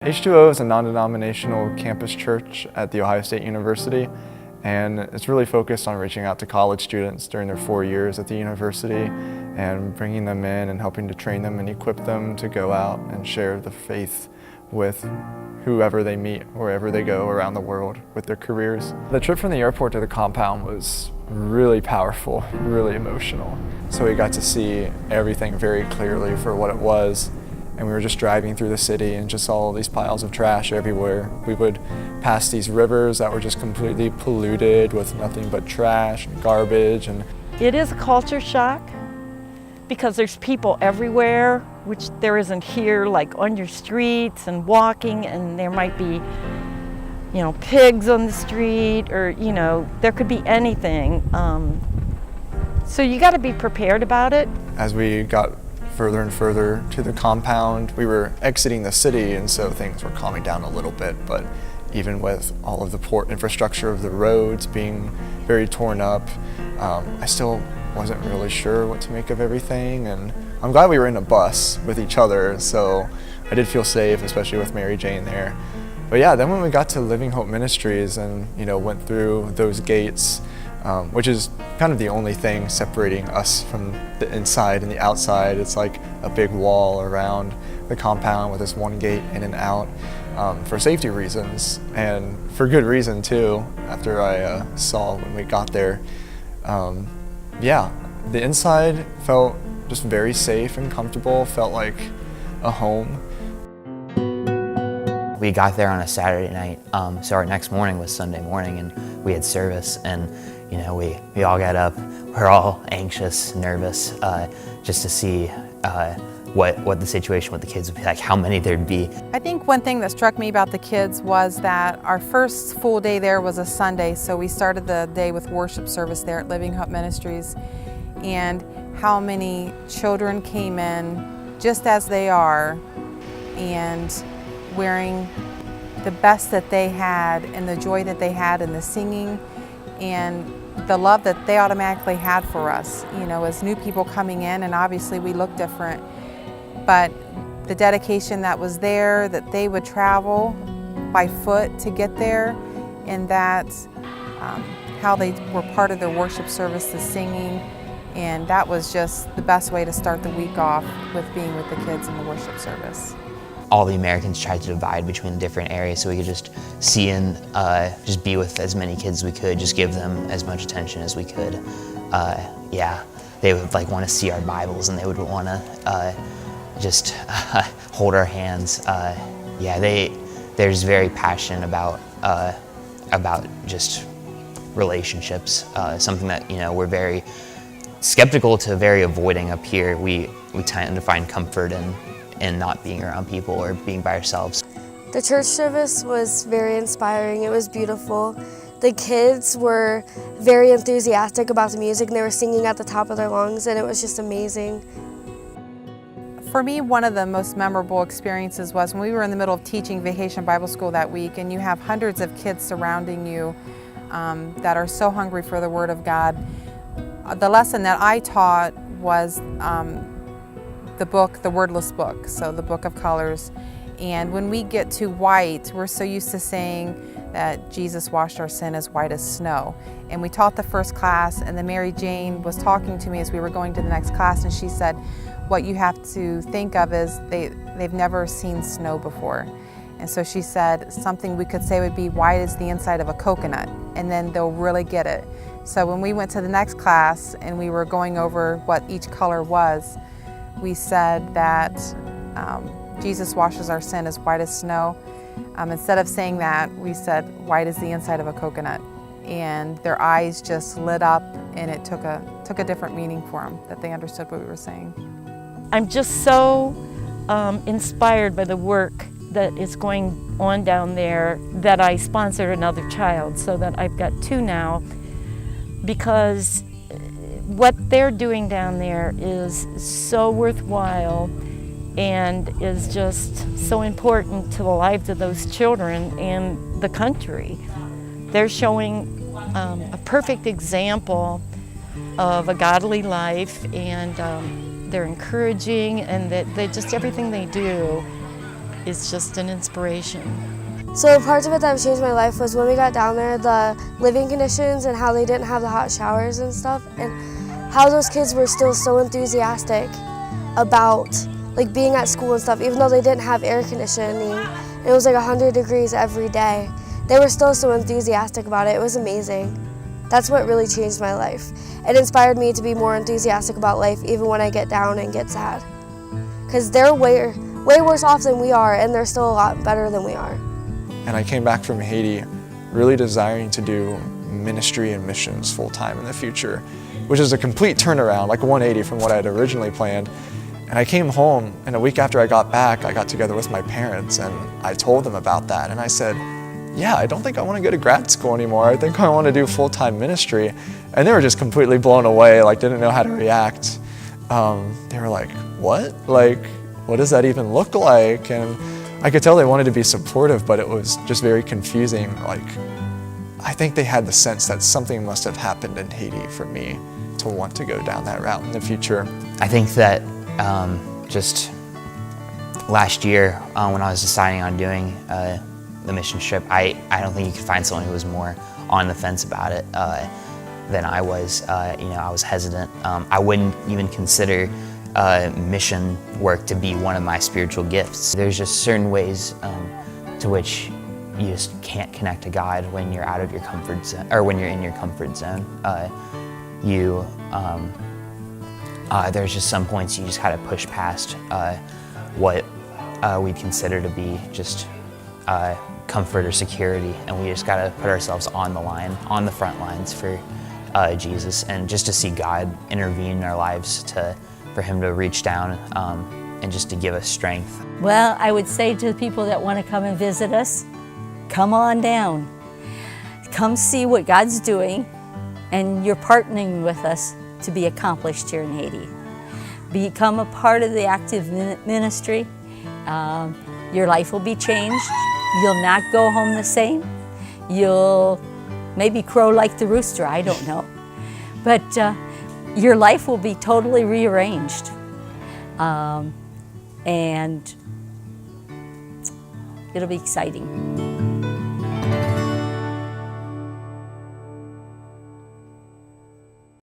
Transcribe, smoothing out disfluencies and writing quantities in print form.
H2O is a non-denominational campus church at The Ohio State University, and it's really focused on reaching out to college students during their 4 years at the university and bringing them in and helping to train them and equip them to go out and share the faith with whoever they meet, wherever they go around the world with their careers. The trip from the airport to the compound was really powerful, really emotional. So we got to see everything very clearly for what it was. And we were just driving through the city and just saw all these piles of trash everywhere. We would pass these rivers that were just completely polluted with nothing but trash and garbage. And it is a culture shock because there's people everywhere, which there isn't here, like on your streets and walking, and there might be, pigs on the street, or, there could be anything. So you got to be prepared about it. As we got further and further to the compound, we were exiting the city, and so things were calming down a little bit, but even with all of the port infrastructure of the roads being very torn up, I still wasn't really sure what to make of everything. And I'm glad we were in a bus with each other, so I did feel safe, especially with Mary Jane there. But yeah, then when we got to Living Hope Ministries and went through those gates, which is kind of the only thing separating us from the inside and the outside. It's like a big wall around the compound with this one gate in and out for safety reasons, and for good reason too, after I saw when we got there. Yeah, the inside felt just very safe and comfortable, felt like a home. We got there on a Saturday night, so our next morning was Sunday morning, and we had service, and we all got up. We're all anxious, nervous, just to see what the situation with the kids would be like, how many there'd be. I think one thing that struck me about the kids was that our first full day there was a Sunday, so we started the day with worship service there at Living Hope Ministries, and how many children came in just as they are and wearing the best that they had and the joy that they had in the singing and the love that they automatically had for us, as new people coming in, and obviously we look different, but the dedication that was there, that they would travel by foot to get there, and that how they were part of their worship service, the singing, and that was just the best way to start the week off, with being with the kids in the worship service. All the Americans tried to divide between the different areas so we could just see and just be with as many kids as we could, just give them as much attention as we could. Yeah, they would want to see our Bibles, and they would want to just hold our hands. Yeah, they're just very passionate about just relationships, something that we're very skeptical to very avoiding up here. We tend to find comfort in not being around people or being by ourselves. The church service was very inspiring. It was beautiful. The kids were very enthusiastic about the music, and they were singing at the top of their lungs, and it was just amazing. For me, one of the most memorable experiences was when we were in the middle of teaching Vacation Bible School that week, and you have hundreds of kids surrounding you that are so hungry for the Word of God. The lesson that I taught was the book, the wordless book, so the book of colors. And when we get to white, we're so used to saying that Jesus washed our sin as white as snow. And we taught the first class, and then Mary Jane was talking to me as we were going to the next class, and she said, what you have to think of is they've never seen snow before. And so she said something we could say would be white as the inside of a coconut, and then they'll really get it. So when we went to the next class and we were going over what each color was, we said that Jesus washes our sin as white as snow. Instead of saying that, we said white as the inside of a coconut. And their eyes just lit up, and it took a different meaning for them, that they understood what we were saying. I'm just so inspired by the work that is going on down there that I sponsored another child, so that I've got two now, because what they're doing down there is so worthwhile and is just so important to the lives of those children and the country. They're showing a perfect example of a godly life, and they're encouraging, and that everything they do it's just an inspiration. So parts of it that have changed my life was when we got down there, the living conditions and how they didn't have the hot showers and stuff, and how those kids were still so enthusiastic about like being at school and stuff, even though they didn't have air conditioning. It was like 100 degrees every day. They were still so enthusiastic about it. It was amazing. That's what really changed my life. It inspired me to be more enthusiastic about life even when I get down and get sad. Because they're way worse off than we are, and they're still a lot better than we are. And I came back from Haiti really desiring to do ministry and missions full-time in the future, which is a complete turnaround, like 180 from what I had originally planned. And I came home, and a week after I got back, I got together with my parents, and I told them about that. And I said, yeah, I don't think I want to go to grad school anymore. I think I want to do full-time ministry. And they were just completely blown away, like didn't know how to react. They were like, what? Like, what does that even look like? And I could tell they wanted to be supportive, but it was just very confusing. Like, I think they had the sense that something must have happened in Haiti for me to want to go down that route in the future. I think that just last year when I was deciding on doing the mission trip, I don't think you could find someone who was more on the fence about it than I was. I was hesitant. I wouldn't even consider mission work to be one of my spiritual gifts. There's just certain ways to which you just can't connect to God when you're out of your comfort zone, or when you're in your comfort zone. There's just some points you just gotta push past what we'd consider to be just comfort or security, and we just gotta put ourselves on the line, on the front lines for Jesus, and just to see God intervene in our lives, for Him to reach down and just to give us strength. Well, I would say to the people that want to come and visit us, come on down. Come see what God's doing, and you're partnering with us to be accomplished here in Haiti. Become a part of the active ministry. Your life will be changed. You'll not go home the same. You'll maybe crow like the rooster, I don't know. But your life will be totally rearranged. And it'll be exciting.